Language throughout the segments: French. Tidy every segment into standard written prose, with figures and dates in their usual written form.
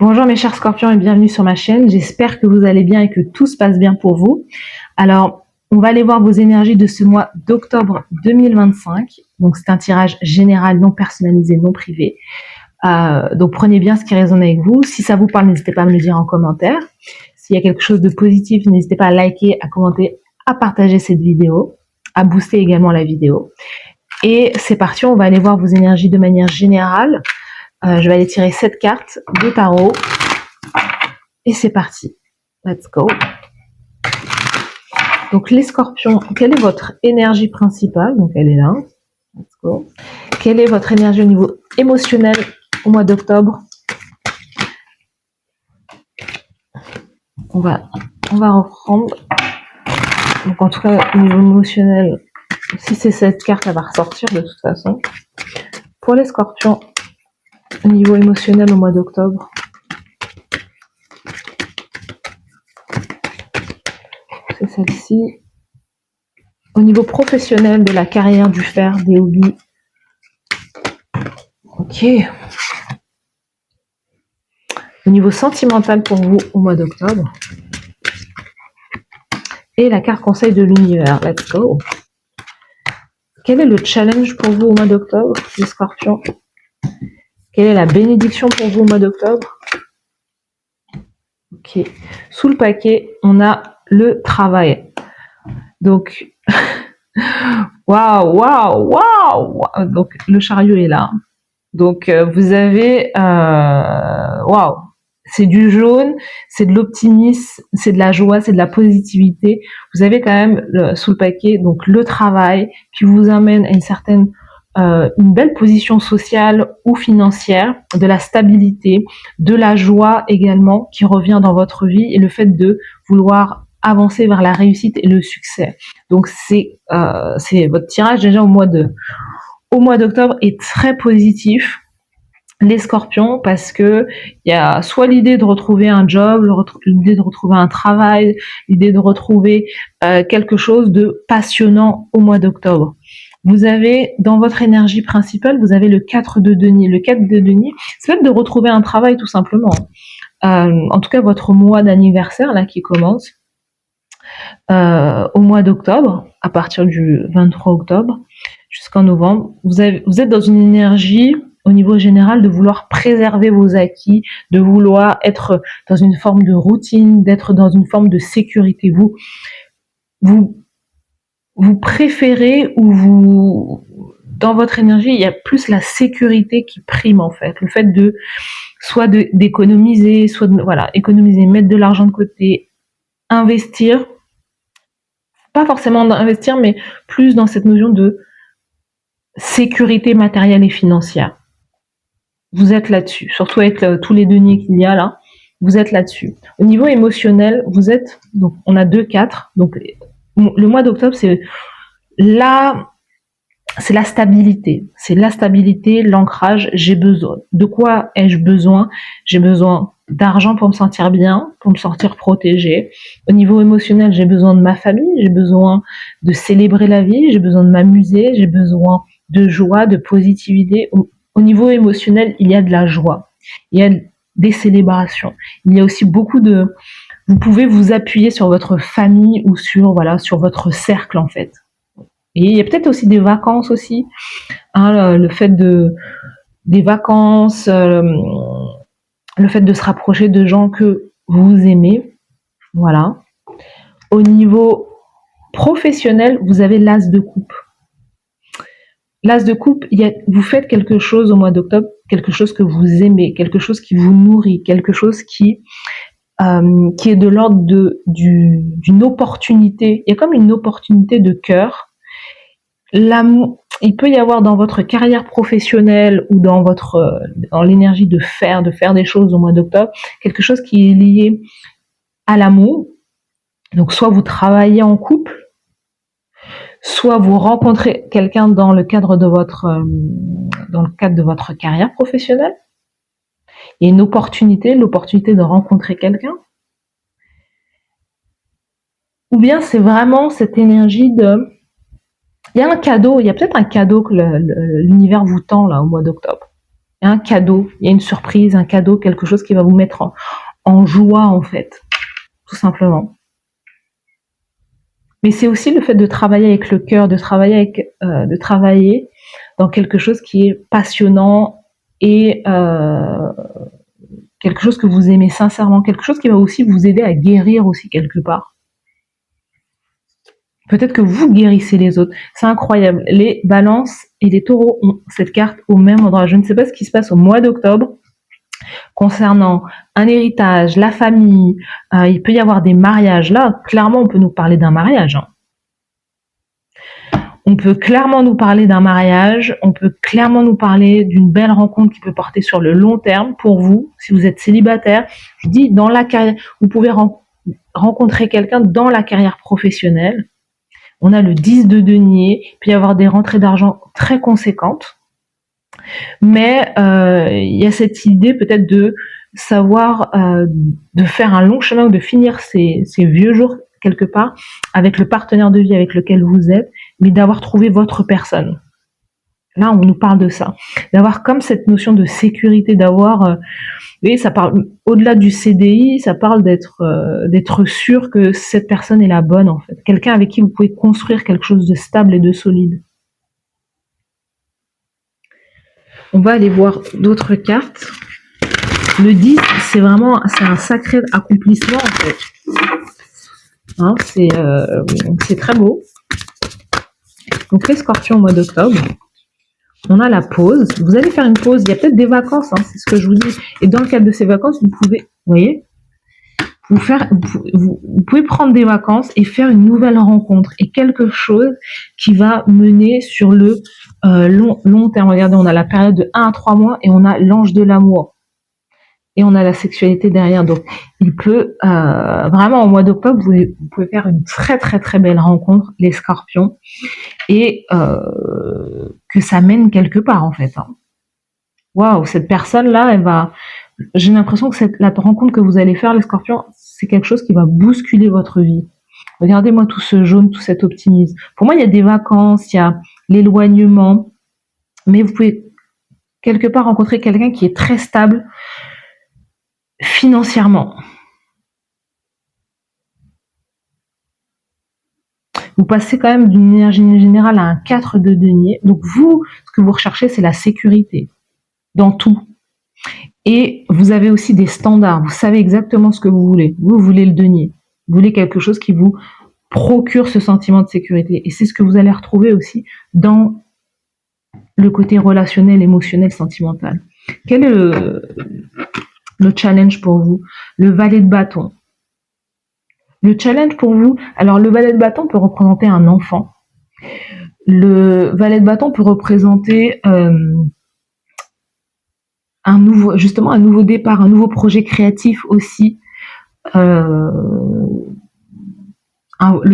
Bonjour mes chers scorpions et bienvenue sur ma chaîne. J'espère que vous allez bien et que tout se passe bien pour vous. Alors, on va aller voir vos énergies de ce mois d'octobre 2025. Donc, c'est un tirage général, non personnalisé, non privé. Donc, prenez bien ce qui résonne avec vous. Si ça vous parle, n'hésitez pas à me le dire en commentaire. S'il y a quelque chose de positif, n'hésitez pas à liker, à commenter, à partager cette vidéo, à booster également la vidéo. Et c'est parti, on va aller voir vos énergies de manière générale. Je vais aller tirer 7 cartes de tarot. Et c'est parti. Let's go. Donc les scorpions, quelle est votre énergie principale? Donc elle est là. Let's go. Quelle est votre énergie au niveau émotionnel au mois d'octobre? On va reprendre. Donc en tout cas, au niveau émotionnel, si c'est cette carte, elle va ressortir de toute façon. Pour les scorpions, au niveau émotionnel au mois d'octobre, c'est celle-ci. Au niveau professionnel, de la carrière, du faire, des hobbies. Ok. Au niveau sentimental pour vous au mois d'octobre. Et la carte conseil de l'univers. Let's go. Quel est le challenge pour vous au mois d'octobre, les scorpions? Quelle est la bénédiction pour vous au mois d'octobre? Ok. Sous le paquet, on a le travail. Donc, waouh. Donc, le chariot est là. Donc, vous avez, waouh. C'est du jaune, c'est de l'optimisme, c'est de la joie, c'est de la positivité. Vous avez quand même sous le paquet donc le travail qui vous amène à une certaine, une belle position sociale ou financière, de la stabilité, de la joie également qui revient dans votre vie et le fait de vouloir avancer vers la réussite et le succès. Donc c'est votre tirage déjà au mois d'octobre est très positif. Les scorpions, parce que il y a soit l'idée de retrouver un job, l'idée de retrouver un travail, l'idée de retrouver quelque chose de passionnant au mois d'octobre. Vous avez dans votre énergie principale, vous avez le 4 de denier. Le 4 de denier, c'est peut-être de retrouver un travail tout simplement. En tout cas, votre mois d'anniversaire là qui commence au mois d'octobre, à partir du 23 octobre jusqu'en novembre, vous êtes dans une énergie au niveau général de vouloir préserver vos acquis, de vouloir être dans une forme de routine, d'être dans une forme de sécurité. Vous préférez dans votre énergie, il y a plus la sécurité qui prime en fait. Le fait de soit d'économiser, soit économiser, mettre de l'argent de côté, investir. Pas forcément d'investir, mais plus dans cette notion de sécurité matérielle et financière. Vous êtes là-dessus, surtout avec tous les deniers qu'il y a là, vous êtes là-dessus. Au niveau émotionnel, vous êtes, donc on a 2-4, donc le mois d'octobre c'est la stabilité, l'ancrage. J'ai besoin, de quoi ai-je besoin? J'ai besoin d'argent pour me sentir bien, pour me sentir protégée. Au niveau émotionnel, j'ai besoin de ma famille, j'ai besoin de célébrer la vie, j'ai besoin de m'amuser, j'ai besoin de joie, de positivité. Au niveau émotionnel, il y a de la joie, il y a des célébrations, il y a aussi beaucoup de... Vous pouvez vous appuyer sur votre famille ou sur votre cercle en fait. Et il y a peut-être aussi des vacances aussi, hein, le fait des vacances, le fait de se rapprocher de gens que vous aimez, voilà. Au niveau professionnel, vous avez l'as de coupe. L'as de coupe, vous faites quelque chose au mois d'octobre, quelque chose que vous aimez, quelque chose qui vous nourrit, quelque chose qui est de l'ordre d'une opportunité. Il y a comme une opportunité de cœur. Il peut y avoir dans votre carrière professionnelle ou dans l'énergie de faire des choses au mois d'octobre, quelque chose qui est lié à l'amour. Donc soit vous travaillez en couple, soit vous rencontrez quelqu'un dans le cadre de votre carrière professionnelle. Il y a une opportunité, l'opportunité de rencontrer quelqu'un. Ou bien c'est vraiment cette énergie de... Il y a peut-être un cadeau que l'univers vous tend là au mois d'octobre. Il y a un cadeau, il y a une surprise, un cadeau, quelque chose qui va vous mettre en joie, en fait, tout simplement. Mais c'est aussi le fait de travailler avec le cœur, de travailler dans quelque chose qui est passionnant et quelque chose que vous aimez sincèrement, quelque chose qui va aussi vous aider à guérir aussi quelque part. Peut-être que vous guérissez les autres. C'est incroyable. Les balances et les taureaux ont cette carte au même endroit. Je ne sais pas ce qui se passe au mois d'octobre concernant un héritage, la famille. Il peut y avoir des mariages. Là, clairement, on peut nous parler d'un mariage. Hein. On peut clairement nous parler d'un mariage. On peut clairement nous parler d'une belle rencontre qui peut porter sur le long terme pour vous. Si vous êtes célibataire, je dis dans la carrière, vous pouvez rencontrer quelqu'un dans la carrière professionnelle. On a le 10 de denier, il peut y avoir des rentrées d'argent très conséquentes. Mais il y a cette idée peut-être de savoir, de faire un long chemin ou de finir ces vieux jours quelque part avec le partenaire de vie avec lequel vous êtes, mais d'avoir trouvé votre personne. Là, on nous parle de ça. D'avoir comme cette notion de sécurité, d'avoir... oui, ça parle au-delà du CDI, ça parle d'être sûr que cette personne est la bonne en fait, quelqu'un avec qui vous pouvez construire quelque chose de stable et de solide. On va aller voir d'autres cartes. Le 10, c'est un sacré accomplissement en fait. Hein, c'est très beau. Donc les Scorpions au mois d'octobre. On a la pause. Vous allez faire une pause. Il y a peut-être des vacances, hein, c'est ce que je vous dis. Et dans le cadre de ces vacances, vous pouvez, vous voyez, vous pouvez prendre des vacances et faire une nouvelle rencontre et quelque chose qui va mener sur le long terme. Regardez, on a la période de 1 à 3 mois et on a l'ange de l'amour. Et on a la sexualité derrière. Donc, il peut vraiment au mois d'octobre, vous pouvez faire une très très très belle rencontre, les Scorpions, et que ça mène quelque part en fait. Waouh, cette personne-là, elle va. J'ai l'impression que la rencontre que vous allez faire, les Scorpions, c'est quelque chose qui va bousculer votre vie. Regardez-moi tout ce jaune, tout cet optimisme. Pour moi, il y a des vacances, il y a l'éloignement, mais vous pouvez quelque part rencontrer quelqu'un qui est très stable financièrement. Vous passez quand même d'une énergie générale à un 4 de denier. Donc vous, ce que vous recherchez, c'est la sécurité dans tout. Et vous avez aussi des standards. Vous savez exactement ce que vous voulez. Vous voulez le denier. Vous voulez quelque chose qui vous procure ce sentiment de sécurité. Et c'est ce que vous allez retrouver aussi dans le côté relationnel, émotionnel, sentimental. Quel est le challenge pour vous? Le valet de bâton. Le challenge pour vous, alors le valet de bâton peut représenter un enfant. Le valet de bâton peut représenter un nouveau départ, un nouveau projet créatif aussi. Le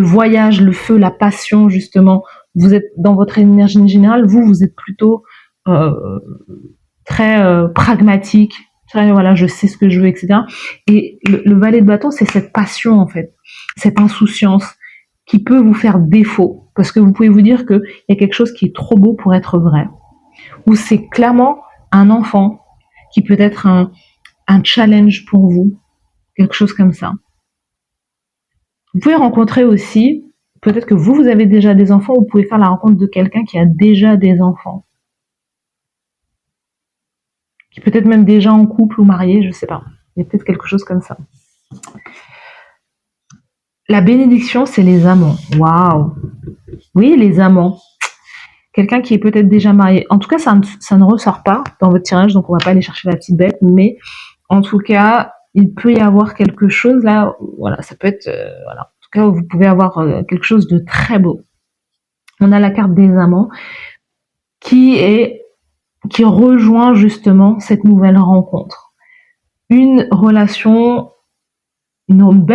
voyage, le feu, la passion, justement. Vous êtes dans votre énergie générale, vous êtes plutôt très pragmatique. Voilà, je sais ce que je veux, etc. Et le valet de bâton, c'est cette passion, en fait, cette insouciance qui peut vous faire défaut, parce que vous pouvez vous dire qu'il y a quelque chose qui est trop beau pour être vrai, ou c'est clairement un enfant qui peut être un challenge pour vous, quelque chose comme ça. Vous pouvez rencontrer aussi, peut-être que vous avez déjà des enfants, vous pouvez faire la rencontre de quelqu'un qui a déjà des enfants, qui peut être même déjà en couple ou marié, je sais pas. Il y a peut-être quelque chose comme ça. La bénédiction, c'est les amants. Waouh! Oui, les amants. Quelqu'un qui est peut-être déjà marié. En tout cas, ça ne ressort pas dans votre tirage, donc on va pas aller chercher la petite bête, mais en tout cas, il peut y avoir quelque chose là. Voilà, ça peut être. Voilà. En tout cas, vous pouvez avoir quelque chose de très beau. On a la carte des amants qui rejoint justement cette nouvelle rencontre. Une belle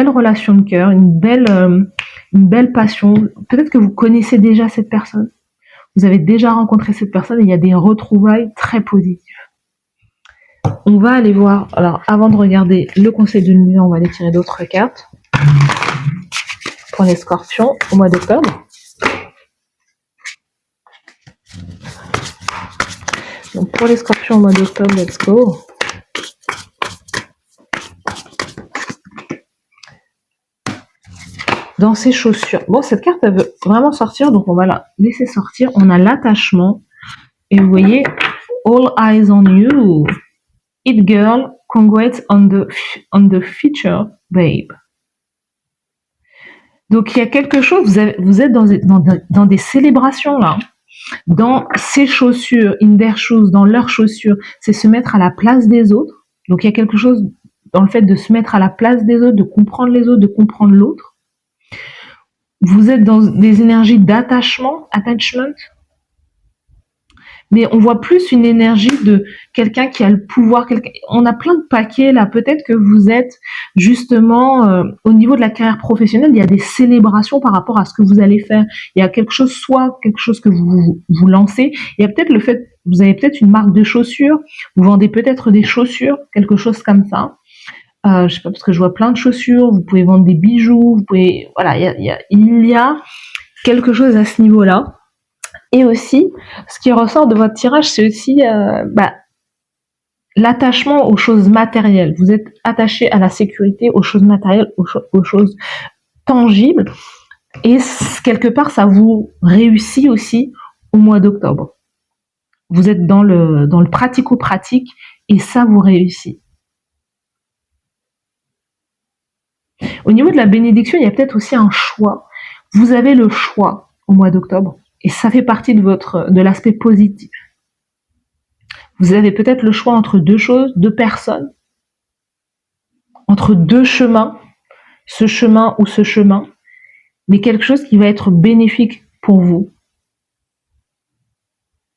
relation de cœur, une belle passion. Peut-être que vous connaissez déjà cette personne. Vous avez déjà rencontré cette personne et il y a des retrouvailles très positives. On va aller voir, alors avant de regarder le conseil de l'univers, on va aller tirer d'autres cartes pour les Scorpions au mois d'octobre. Donc Pour les scorpions au mois d'octobre, let's go. Dans ses chaussures. Bon, cette carte, elle veut vraiment sortir, donc on va la laisser sortir. On a l'attachement. Et vous voyez, all eyes on you. It girl, congrats on the future, babe. Donc, il y a quelque chose, vous êtes dans des célébrations, là. Dans ses chaussures, in their shoes, dans leurs chaussures, c'est se mettre à la place des autres. Donc, il y a quelque chose dans le fait de se mettre à la place des autres, de comprendre les autres, de comprendre l'autre. Vous êtes dans des énergies d'attachement, attachment, mais on voit plus une énergie de quelqu'un qui a le pouvoir. On a plein de paquets là. Peut-être que vous êtes justement au niveau de la carrière professionnelle, il y a des célébrations par rapport à ce que vous allez faire. Il y a quelque chose, soit quelque chose que vous lancez. Il y a peut-être le fait, vous avez peut-être une marque de chaussures, vous vendez peut-être des chaussures, quelque chose comme ça. Je sais pas, parce que je vois plein de chaussures, vous pouvez vendre des bijoux, vous pouvez, voilà, il y a quelque chose à ce niveau-là. Et aussi, ce qui ressort de votre tirage, c'est aussi l'attachement aux choses matérielles. Vous êtes attaché à la sécurité, aux choses matérielles, aux choses tangibles. Et quelque part, ça vous réussit aussi au mois d'octobre. Vous êtes dans le pratico-pratique et ça vous réussit. Au niveau de la bénédiction, il y a peut-être aussi un choix. Vous avez le choix au mois d'octobre et ça fait partie de l'aspect positif. Vous avez peut-être le choix entre deux choses, deux personnes, entre deux chemins, ce chemin ou ce chemin, mais quelque chose qui va être bénéfique pour vous.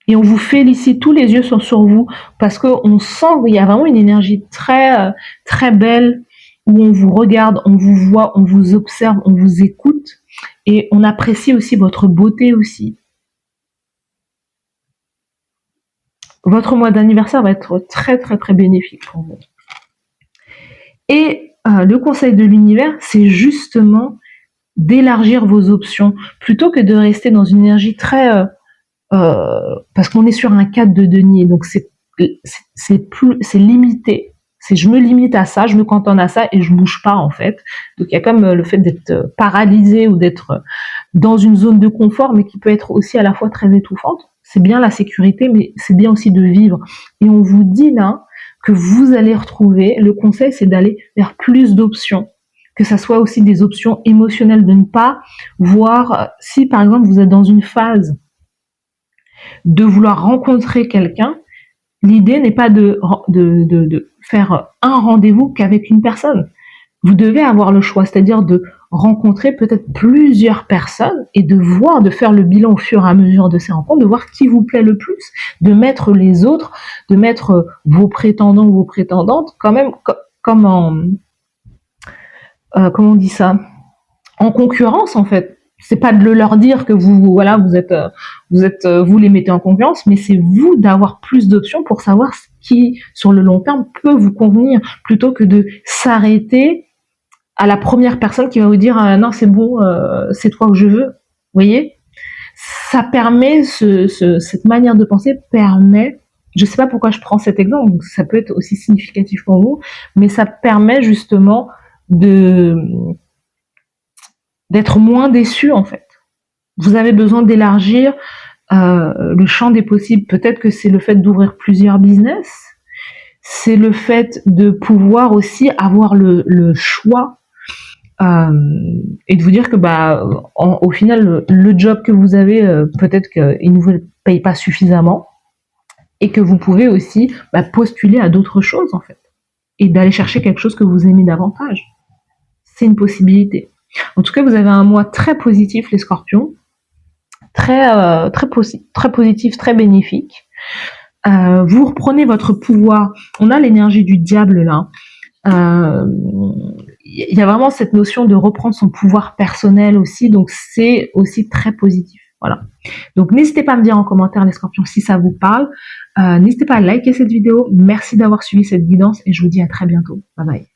Et on vous félicite, tous les yeux sont sur vous, parce qu'on sent qu'il y a vraiment une énergie très, très belle, où on vous regarde, on vous voit, on vous observe, on vous écoute, et on apprécie aussi votre beauté aussi. Votre mois d'anniversaire va être très très très bénéfique pour vous. Et le conseil de l'univers, c'est justement d'élargir vos options, plutôt que de rester dans une énergie très... parce qu'on est sur un cadre de denier, donc c'est limité. C'est je me limite à ça, je me cantonne à ça et je bouge pas en fait. Donc il y a comme le fait d'être paralysé ou d'être dans une zone de confort, mais qui peut être aussi à la fois très étouffante. C'est bien la sécurité, mais c'est bien aussi de vivre. Et on vous dit là que vous allez retrouver, le conseil c'est d'aller vers plus d'options, que ça soit aussi des options émotionnelles, de ne pas voir, si par exemple vous êtes dans une phase de vouloir rencontrer quelqu'un, l'idée n'est pas de faire un rendez-vous qu'avec une personne. Vous devez avoir le choix, c'est-à-dire de rencontrer peut-être plusieurs personnes et de voir, de faire le bilan au fur et à mesure de ces rencontres, de voir qui vous plaît le plus, de mettre les autres, de mettre vos prétendants ou vos prétendantes quand même comme en... comment on dit ça ? En concurrence en fait. C'est pas de leur dire que vous les mettez en concurrence, mais c'est vous d'avoir plus d'options pour savoir ce qui, sur le long terme, peut vous convenir, plutôt que de s'arrêter à la première personne qui va vous dire non c'est bon, c'est toi que je veux. Vous voyez, ça permet cette manière de penser permet. Je sais pas pourquoi je prends cet exemple, donc ça peut être aussi significatif pour vous, mais ça permet justement d'être moins déçu en fait. Vous avez besoin d'élargir le champ des possibles. Peut-être que c'est le fait d'ouvrir plusieurs business, c'est le fait de pouvoir aussi avoir le choix et de vous dire que au final le job que vous avez, peut-être qu'il ne vous paye pas suffisamment et que vous pouvez aussi postuler à d'autres choses en fait et d'aller chercher quelque chose que vous aimez davantage. C'est une possibilité. En tout cas, vous avez un mois très positif, les scorpions. Très positif, très bénéfique. Vous reprenez votre pouvoir. On a l'énergie du diable là. Il y a vraiment cette notion de reprendre son pouvoir personnel aussi, donc c'est aussi très positif. Voilà. Donc n'hésitez pas à me dire en commentaire les scorpions si ça vous parle. N'hésitez pas à liker cette vidéo. Merci d'avoir suivi cette guidance et je vous dis à très bientôt. Bye bye.